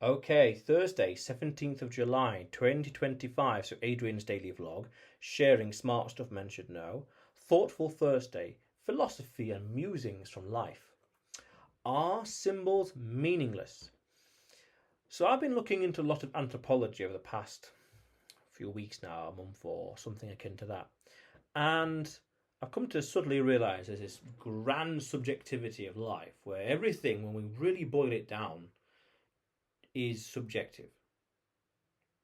Okay, Thursday, 17th of July, 2025. So, Adrian's daily vlog, sharing smart stuff men should know. Thoughtful Thursday, philosophy and musings from life. Are symbols meaningless? So, I've been looking into a lot of anthropology over the past few weeks now, a month or something akin to that. And I've come to subtly realize there's this grand subjectivity of life where everything, when we really boil it down, is subjective.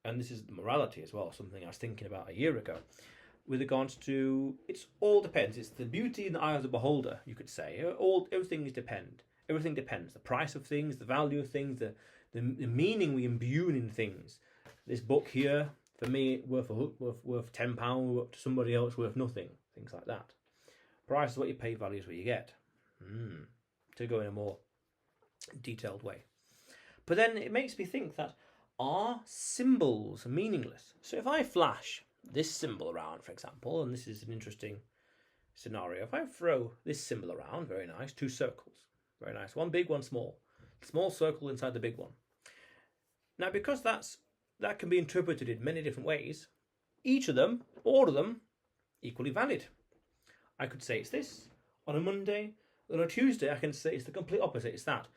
And this is morality as well, something I was thinking about a year ago. With regards to, it's all depends. It's the beauty in the eye of the beholder, you could say. Everything is depend. Everything depends. The price of things, the value of things, the meaning we imbue in things. This book here, for me, worth £10, to somebody else worth nothing. Things like that. Price is what you pay, value is what you get. To go in a more detailed way. But then it makes me think that, are symbols meaningless? So if I flash this symbol around, for example, and this is an interesting scenario, if I throw this symbol around, very nice, two circles, very nice, one big, one small, small circle inside the big one. Now, because that can be interpreted in many different ways, each of them, all of them, equally valid. I could say it's this on a Monday, on a Tuesday I can say it's the complete opposite, it's that.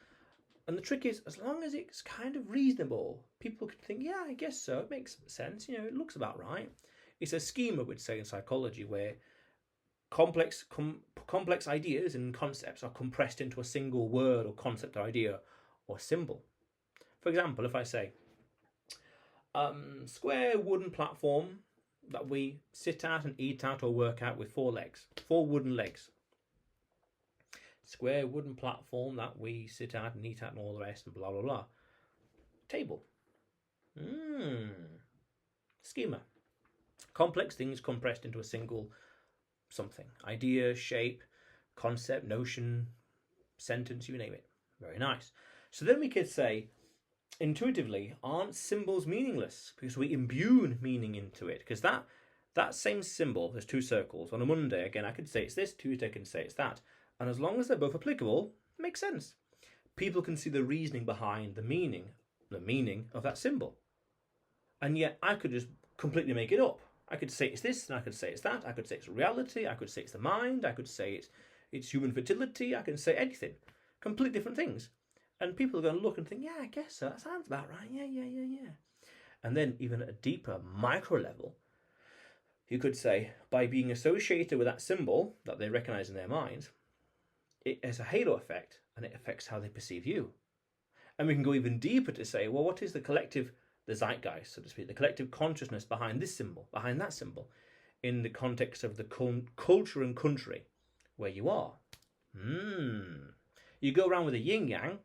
And the trick is, as long as it's kind of reasonable, people can think, yeah, I guess so, it makes sense, it looks about right. It's a schema, we'd say, in psychology, where complex ideas and concepts are compressed into a single word or concept or idea or symbol. For example, if I say, square wooden platform that we sit at and eat at or work at with 4 legs, 4 wooden legs. Square wooden platform that we sit at and eat at and all the rest and blah, blah, blah. Table. Schema. Complex things compressed into a single something. Idea, shape, concept, notion, sentence, you name it. Very nice. So then we could say, intuitively, aren't symbols meaningless? Because we imbue meaning into it. Because that same symbol, there's 2 circles. On a Monday, again, I could say it's this. Tuesday, I can say it's that. And as long as they're both applicable, it makes sense. People can see the reasoning behind the meaning of that symbol. And yet I could just completely make it up. I could say it's this, and I could say it's that. I could say it's reality. I could say it's the mind. I could say it's human fertility. I can say anything. Completely different things. And people are going to look and think, yeah, I guess so. That sounds about right. Yeah. And then even at a deeper micro level, you could say, by being associated with that symbol that they recognize in their minds, it has a halo effect, and it affects how they perceive you. And we can go even deeper to say, well, what is the zeitgeist, so to speak, the collective consciousness behind this symbol, behind that symbol, in the context of the culture and country where you are? You go around with a yin-yang,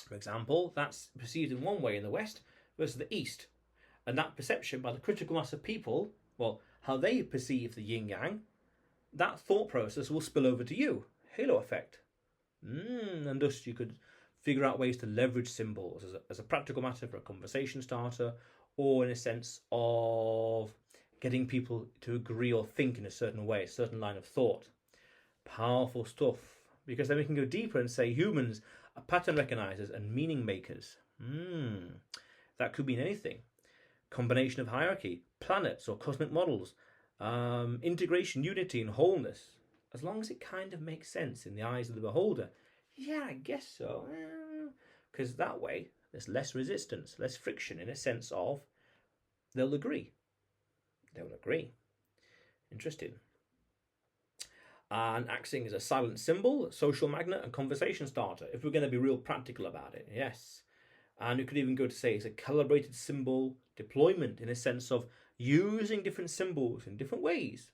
for example, that's perceived in one way in the West versus the East. And that perception by the critical mass of people, well, how they perceive the yin-yang, that thought process will spill over to you. Halo effect. And thus you could figure out ways to leverage symbols as a practical matter for a conversation starter, or in a sense of getting people to agree or think in a certain way, a certain line of thought. Powerful stuff. Because then we can go deeper and say humans are pattern recognizers and meaning makers. That could mean anything. Combination of hierarchy, planets or cosmic models, integration, unity and wholeness. As long as it kind of makes sense in the eyes of the beholder, yeah, I guess so. Because that way, there's less resistance, less friction in a sense of they'll agree. They'll agree. Interesting. And acting as a silent symbol, social magnet and conversation starter, if we're going to be real practical about it, yes. And you could even go to say it's a calibrated symbol deployment in a sense of using different symbols in different ways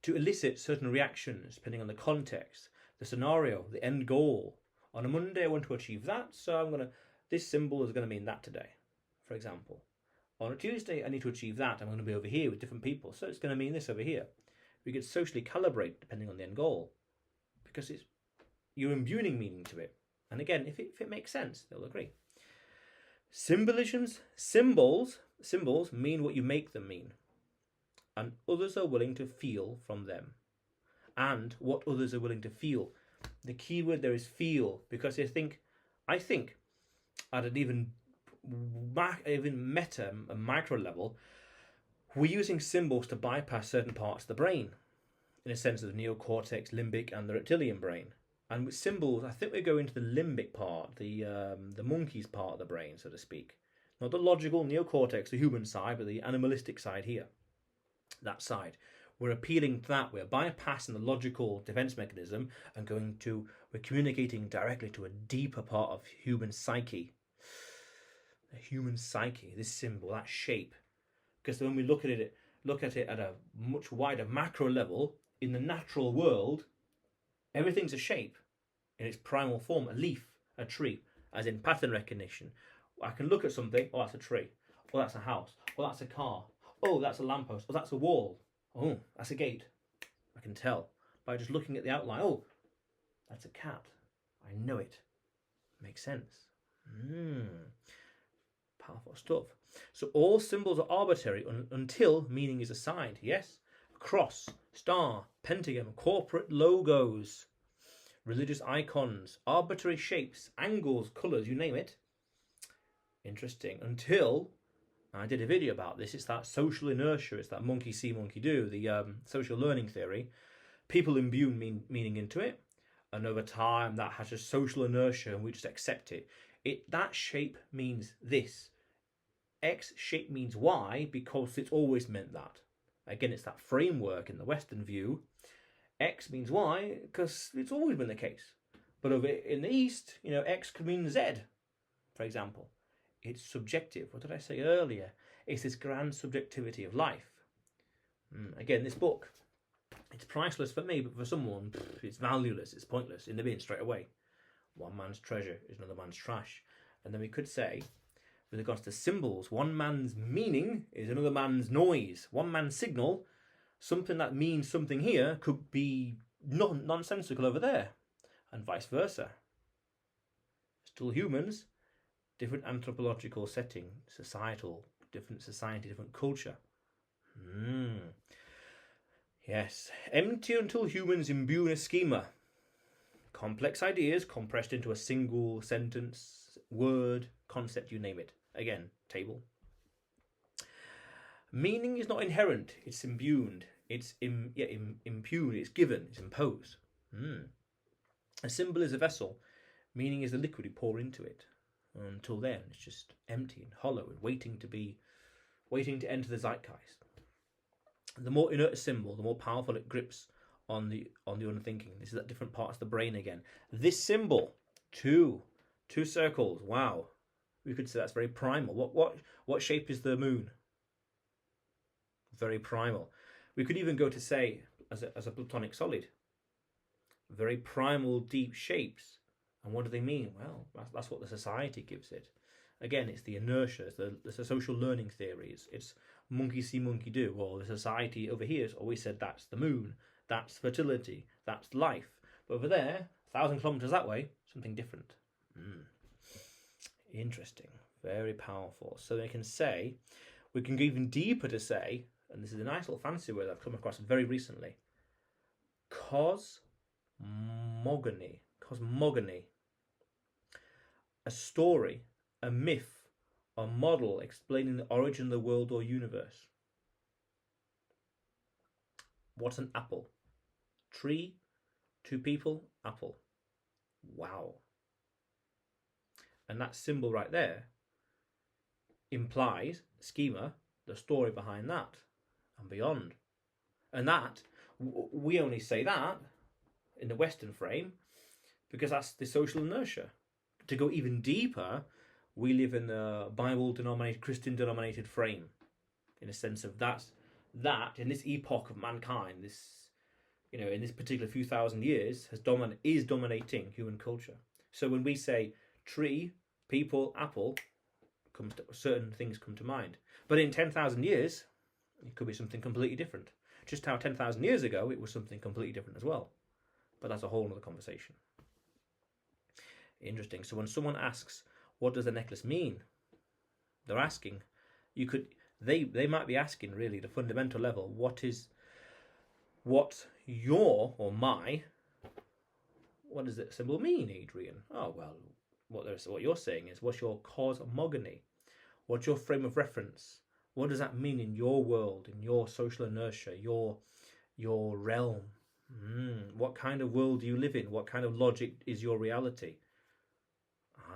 to elicit certain reactions depending on the context, the scenario, the end goal. On a Monday, I want to achieve that, so this symbol is going to mean that today, for example. On a Tuesday, I need to achieve that. I'm going to be over here with different people, so it's going to mean this over here. We could socially calibrate depending on the end goal, because you're imbuing meaning to it. And again, if it makes sense, they'll agree. Symbols mean what you make them mean. And others are willing to feel from them. And what others are willing to feel. The key word there is feel, because I think at an even even meta and micro level, we're using symbols to bypass certain parts of the brain, in a sense of the neocortex, limbic, and the reptilian brain. And with symbols, I think we go into the limbic part, the monkey's part of the brain, so to speak. Not the logical neocortex, the human side, but the animalistic side here. That side. We're appealing to that. We're bypassing the logical defense mechanism and we're communicating directly to a deeper part of human psyche. The human psyche, this symbol, that shape. Because when we look at it at a much wider macro level, in the natural world, everything's a shape in its primal form, a leaf, a tree, as in pattern recognition. I can look at something, oh, that's a tree. Oh, that's a house. Oh, that's a car. Oh, that's a lamppost. Oh, that's a wall. Oh, that's a gate. I can tell by just looking at the outline. Oh, that's a cat. I know it. Makes sense. Powerful stuff. So all symbols are arbitrary until meaning is assigned. Yes? Cross, star, pentagram, corporate logos, religious icons, arbitrary shapes, angles, colours, you name it. Interesting. Until I did a video about this. It's that social inertia. It's that monkey see, monkey do, the social learning theory. People imbue meaning into it, and over time that has a social inertia, and we just accept it. That shape means this. X shape means Y because it's always meant that. Again, it's that framework in the Western view. X means Y because it's always been the case. But over in the East, X could mean Z, for example. It's subjective. What did I say earlier? It's this grand subjectivity of life. Again, this book, it's priceless for me, but for someone, it's valueless, it's pointless, in the bin straight away. One man's treasure is another man's trash. And then we could say, with regards to symbols, one man's meaning is another man's noise. One man's signal, something that means something here, could be nonsensical over there, and vice versa. Still humans, different anthropological setting, societal, different society, different culture. Yes, empty until humans imbue in a schema. Complex ideas compressed into a single sentence, word, concept, you name it. Again, table. Meaning is not inherent, it's imbued. It's impugned, it's given, it's imposed. A symbol is a vessel. Meaning is the liquid you pour into it. Until then, it's just empty and hollow and waiting to enter the zeitgeist. The more inert a symbol, the more powerful it grips on the unthinking. This is at different parts of the brain again. This symbol, two circles. Wow, we could say that's very primal. What shape is the moon? Very primal. We could even go to say as a platonic solid. Very primal, deep shapes. And what do they mean? Well, that's what the society gives it. Again, it's the inertia, it's the social learning theories. It's monkey see, monkey do. Well, the society over here has always said that's the moon, that's fertility, that's life. But over there, 1,000 kilometers that way, something different. Interesting, very powerful. So we can go even deeper to say, and this is a nice little fancy word I've come across very recently, cosmogony. A story, a myth, a model explaining the origin of the world or universe. What's an apple? Tree, two people, apple. Wow. And that symbol right there implies schema, the story behind that and beyond. And that, we only say that in the Western frame because that's the social inertia. To go even deeper, we live in the Bible-denominated, Christian-denominated frame, in a sense of that in this epoch of mankind, this, in this particular few thousand years, is dominating human culture. So when we say tree, people, apple, certain things come to mind. But in 10,000 years, it could be something completely different. Just how 10,000 years ago, it was something completely different as well. But that's a whole other conversation. Interesting. So when someone asks, what does the necklace mean? They're asking, they might be asking really the fundamental level, what does the symbol mean, Adrian? Oh, well, what you're saying is, what's your cosmogony? What's your frame of reference? What does that mean in your world, in your social inertia, your realm? What kind of world do you live in? What kind of logic is your reality?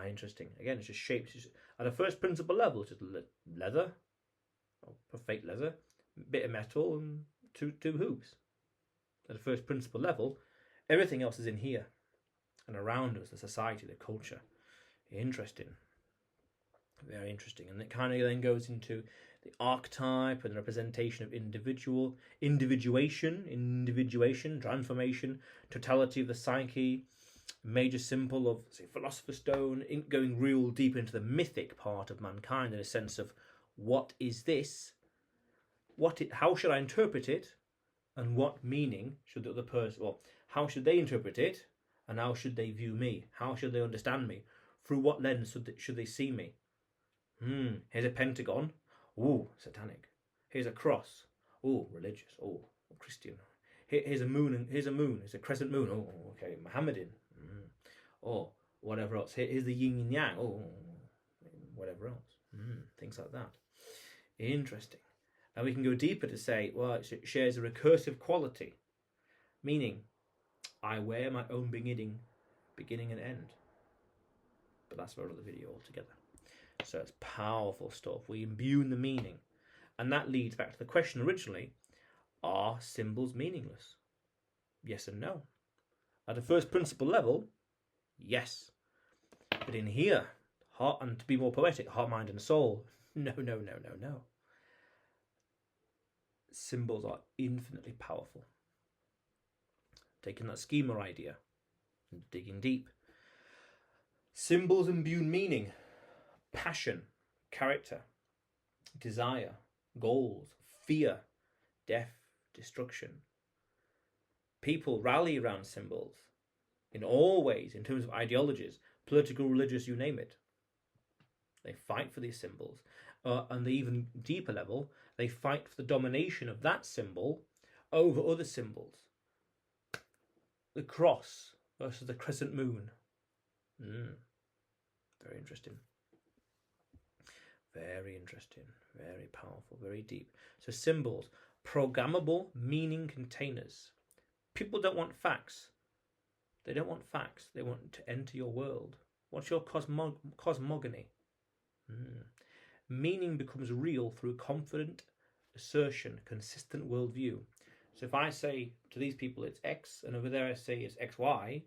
Interesting. Again, it's just shapes. At a first principle level, it's just leather, or fake leather, bit of metal, and two hoops. At a first principle level, everything else is in here and around us, the society, the culture. Interesting. Very interesting. And it kind of then goes into the archetype and the representation of individuation, transformation, totality of the psyche, major symbol of, say, Philosopher's Stone, going real deep into the mythic part of mankind in a sense of what is this? How should I interpret it? And what meaning should the other person, well, how should they interpret it? And how should they view me? How should they understand me? Through what lens should they see me? Here's a pentagon. Ooh, satanic. Here's a cross. Ooh, religious. Ooh, Christian. Here's a moon. Here's a crescent moon. Oh, okay, Mohammedan. Or whatever else. Here's the yin and yang. Oh, whatever else. Things like that. Interesting. And we can go deeper to say, well, it shares a recursive quality, meaning I wear my own beginning and end. But that's for another video altogether. So it's powerful stuff. We imbue the meaning. And that leads back to the question originally, are symbols meaningless? Yes and no. At a first principle level, yes. But in here, heart, and to be more poetic, heart, mind and soul, no. Symbols are infinitely powerful. Taking that schema idea and digging deep. Symbols imbue meaning, passion, character, desire, goals, fear, death, destruction. People rally around symbols in all ways, in terms of ideologies, political, religious, you name it. They fight for these symbols. On the even deeper level, they fight for the domination of that symbol over other symbols. The cross versus the crescent moon. Very interesting. Very interesting. Very powerful. Very deep. So symbols, programmable meaning containers. People don't want facts. They don't want facts. They want to enter your world. What's your cosmogony? Meaning becomes real through confident assertion, consistent worldview. So if I say to these people it's X, and over there I say it's XY,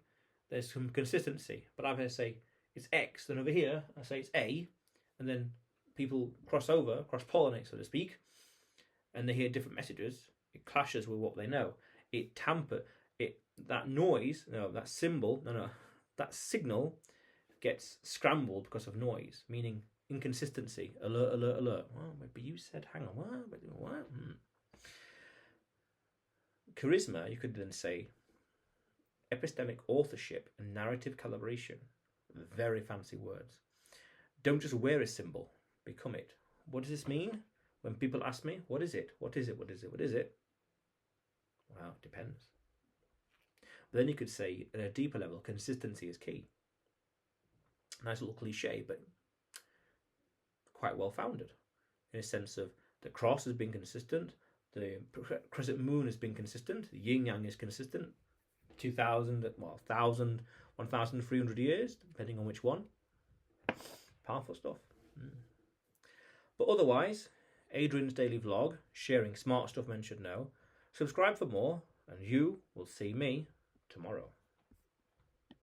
there's some consistency. But if I say it's X, then over here I say it's A, and then people cross-pollinate, so to speak, and they hear different messages, it clashes with what they know. That signal gets scrambled because of noise, meaning inconsistency. Alert. Well, maybe you said, hang on, what? Charisma, you could then say, epistemic authorship and narrative calibration. Very fancy words. Don't just wear a symbol, become it. What does this mean? When people ask me, what is it? What is it? Well, it depends. But then you could say, at a deeper level, consistency is key. Nice little cliche, but quite well founded, in a sense of the cross has been consistent, the crescent moon has been consistent, the yin yang is consistent, 1,300 years, depending on which one. Powerful stuff. But otherwise, Adrian's daily vlog, sharing smart stuff men should know. Subscribe for more, and you will see me tomorrow.